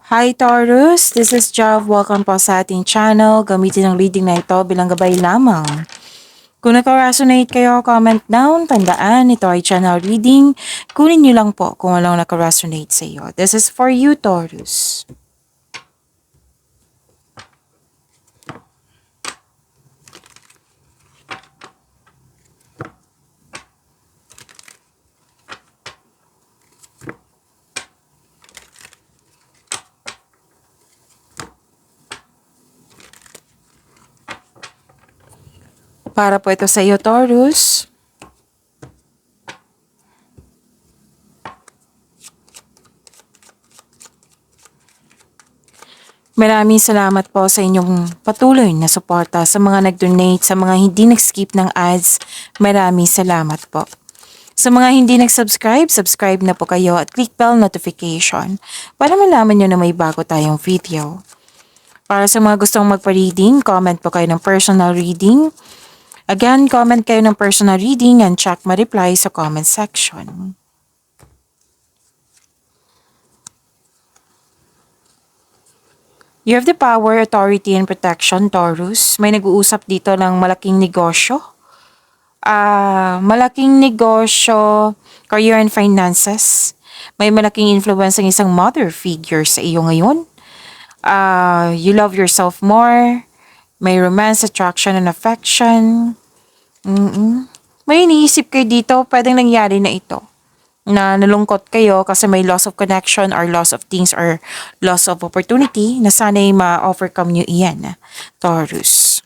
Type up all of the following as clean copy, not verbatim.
Hi Taurus, this is Jav. Welcome po sa ating channel. Gamitin ang reading na ito bilang gabay lamang. Kung naka-resonate kayo, comment down. Tandaan, ito ay channel reading. Kunin nyo lang po kung walang naka-resonate sa iyo. This is for you, Taurus. Para po ito sa iyo, Taurus. Maraming salamat po sa inyong patuloy na suporta sa mga nag-donate, sa mga hindi nag-skip ng ads. Maraming salamat po. Sa mga hindi nag-subscribe, subscribe na po kayo at click bell notification para malaman nyo na may bago tayong video. Para sa mga gustong magpa-reading, comment po kayo ng personal reading. Again, comment kayo ng personal reading and check my reply sa comment section. You have the power, authority, and protection, Taurus. May nag-uusap dito ng malaking negosyo. Malaking negosyo, career and finances. May malaking influence ng isang mother figure sa iyo ngayon. You love yourself more. May romance, attraction, and affection. May iniisip kayo dito, pwedeng nangyari na ito. Na nalungkot kayo kasi may loss of connection or loss of things or loss of opportunity na sana'y ma-overcome nyo iyan, Taurus.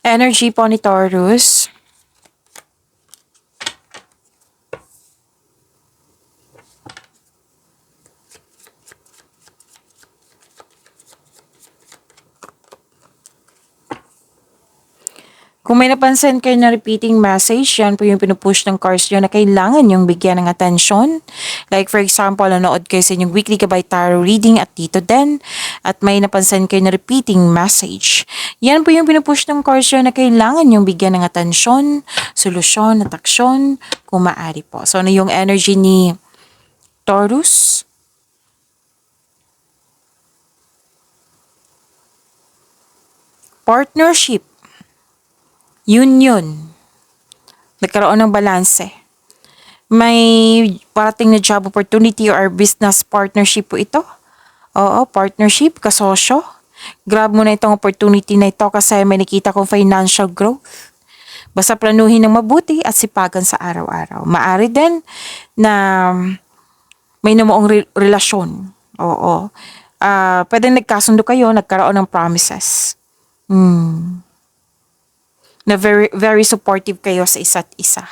Energy po ni Taurus. Kung may napansin kayo na repeating message, yan po yung pinupush ng cards nyo na kailangan yung bigyan ng atensyon. Like for example, nanood kayo sa inyong weekly gabay tarot reading at dito din. At may napansin kayo na repeating message. Yan po yung pinupush ng cards nyo na kailangan yung bigyan ng atensyon, solusyon at aksyon kung maaari po. So ano yung energy ni Taurus? Partnership. Union. Nagkaroon ng balanse. May parating na job opportunity or business partnership po ito. Oo, partnership, kasosyo. Grab mo na itong opportunity na ito kasi may nakita kong financial growth. Basta planuhin ng mabuti at sipagan sa araw-araw. Maari din na may namuong relasyon. Oo. Pwedeng nagkasundo kayo, nagkaroon ng promises. Na very, very supportive kayo sa isa't isa.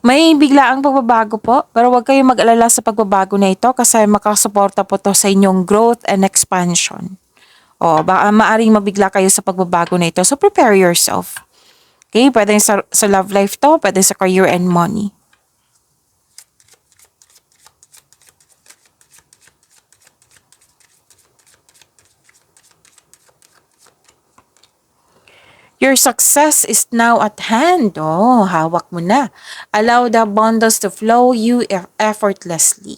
May biglaang pagbabago po, pero huwag kayong mag-alala sa pagbabago na ito kasi makasuporta po to sa inyong growth and expansion. Maaring mabigla kayo sa pagbabago na ito, so prepare yourself. Okay, pwede sa love life to, pwede sa career and money. Your success is now at hand. Hawak mo na. Allow the abundance to flow you effortlessly.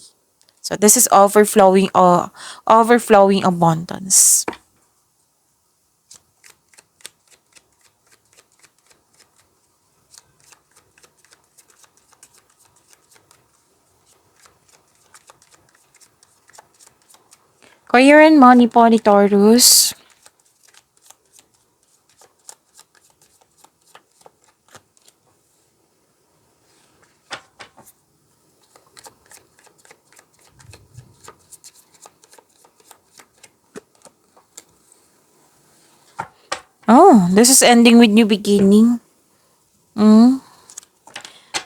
So this is overflowing abundance. Career and money po ni Taurus. Oh, this is ending with new beginning.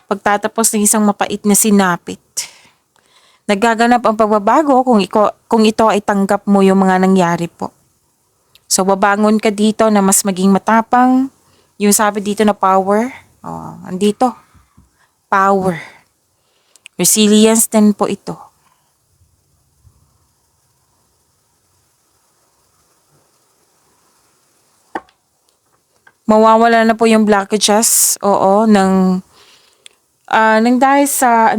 Pagtatapos ng isang mapait na sinapit. Nagaganap ang pagbabago kung ito ay tanggap mo yung mga nangyari po. So, babangon ka dito na mas maging matapang. Yung sabi dito na power. Oh, andito. Power. Resilience din po ito. Mawawala na po yung blockages. Oo, nang dahil sa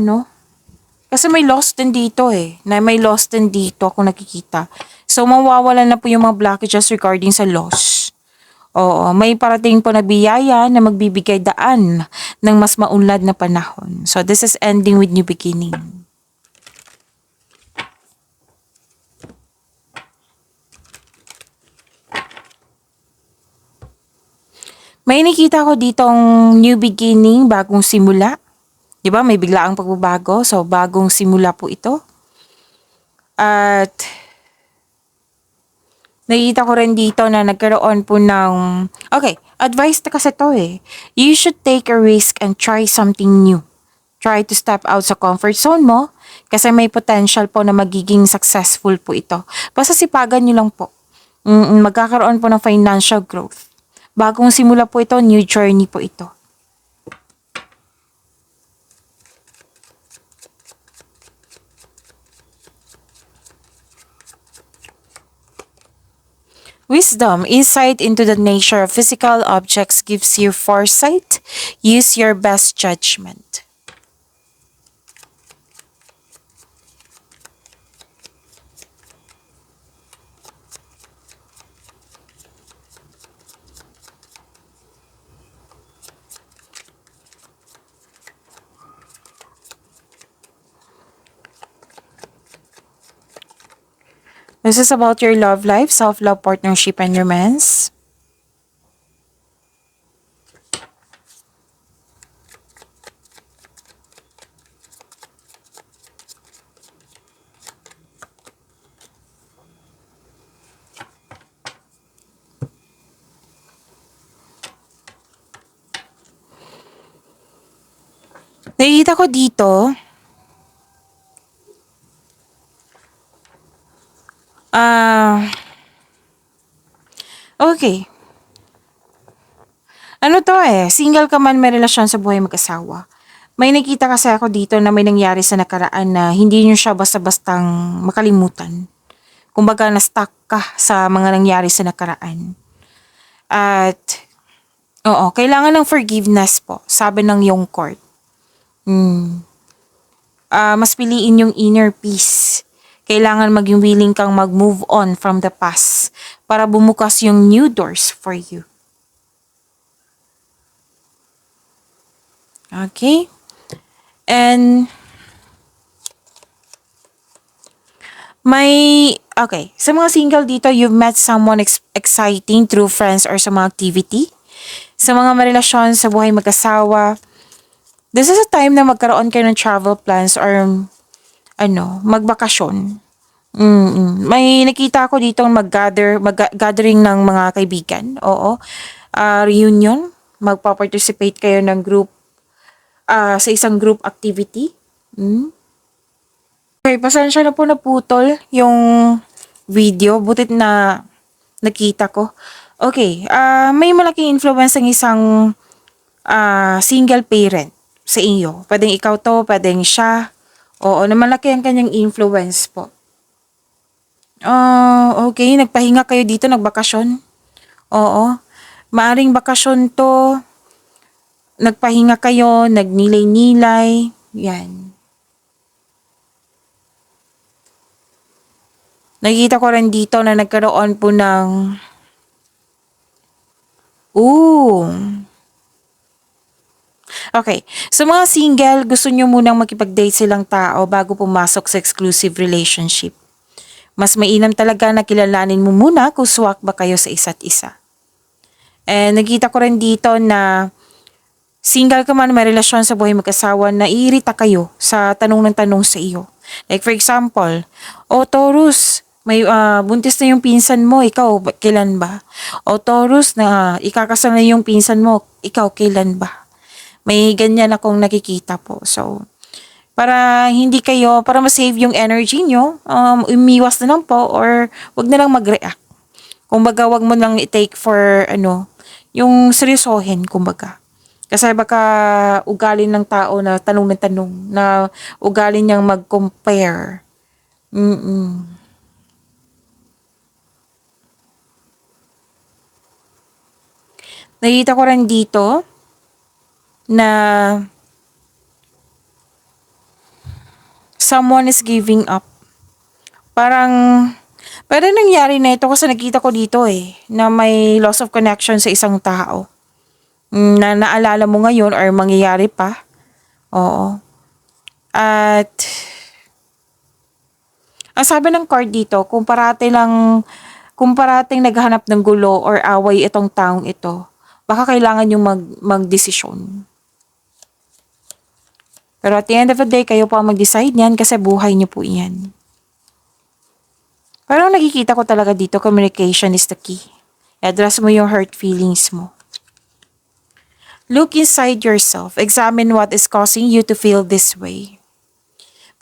kasi may lost din dito may lost din dito ako nakikita. So, mawawala na po yung mga blockages regarding sa loss. Oo, may parating po na biyaya na magbibigay daan ng mas maunlad na panahon. So, this is ending with new beginning. May nakita ko ditong new beginning, bagong simula. 'Di ba? May biglaang pagbabago. So, bagong simula po ito. At nakita ko rin dito na nagkaroon po ng okay, advice na kasi to You should take a risk and try something new. Try to step out sa comfort zone mo kasi may potential po na magiging successful po ito. Basta sipagan nyo lang po. Magkakaroon po ng financial growth. Bagong simula po ito, new journey po ito. Wisdom, insight into the nature of physical objects gives you foresight. Use your best judgment. This is about your love life, self-love, partnership, and romance. Nakikita ko dito, okay. Ano to single ka man, may relasyon sa buhay mag-asawa. May nakita kasi ako dito na may nangyari sa nakaraan na hindi nyo siya basta-bastang makalimutan. Kumbaga, na-stuck ka sa mga nangyari sa nakaraan. At, oo, kailangan ng forgiveness po, sabi ng yung court. Mas piliin yung inner peace. Kailangan maging willing kang mag-move on from the past para bumukas yung new doors for you. Okay? And sa mga single dito, you've met someone exciting through friends or sa mga activity. Sa mga marelasyon sa buhay mag-asawa, this is a time na magkaroon kayo ng travel plans or magbakasyon. May nakita ko dito gathering ng mga kaibigan. Oo. Reunion. Magpa-participate kayo ng group sa isang group activity. Okay, pasensya na po naputol yung video. Butit na nakita ko. Okay, may malaking influence ng isang single parent sa inyo. Pwedeng ikaw to, pwedeng siya. Oo, na malaki ang kanyang influence po. Okay, nagpahinga kayo dito, nagbakasyon. Oo, maaring bakasyon to. Nagpahinga kayo, nagnilay-nilay, yan. Nakita ko rin dito na nagkaroon po ng okay. So mga single, gusto nyo munang makipag-date silang tao bago pumasok sa exclusive relationship. Mas mainam talaga na kilalanin mo muna kung swak ba kayo sa isa't isa. And nakita ko rin dito na single ka man, may relasyon sa buhay mag-asawa, naiirita kayo sa tanong ng tanong sa iyo. Like for example, Taurus, may buntis na yung pinsan mo, ikaw, kailan ba? Taurus, na ikakasal na yung pinsan mo, ikaw, kailan ba? May ganyan akong nakikita po. So, para ma-save yung energy nyo, umiwas na lang po or wag na lang mag-react. Kumbaga, wag mo lang i-take for, yung seryosohin, kumbaga. Kasi baka ugali ng tao na tanong ng tanong, na ugali niyang mag-compare. Mm-mm. Nakita ko rin dito na someone is giving up. Parang, pero nangyari na ito kasi nakita ko dito na may loss of connection sa isang tao. Na naalala mo ngayon or mangyayari pa. Oo. At, ang sabi ng card dito, kung parating naghahanap ng gulo or away itong taong ito, baka kailangan yung magdesisyon. Pero at the end of the day, kayo po ang mag-decide niyan kasi buhay niyo po iyan. Pero nakikita ko talaga dito, communication is the key. I-address mo yung hurt feelings mo. Look inside yourself. Examine what is causing you to feel this way.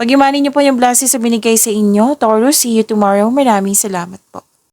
Pag-imanin niyo po yung blessings na binigay sa inyo, Taurus, see you tomorrow. Maraming salamat po.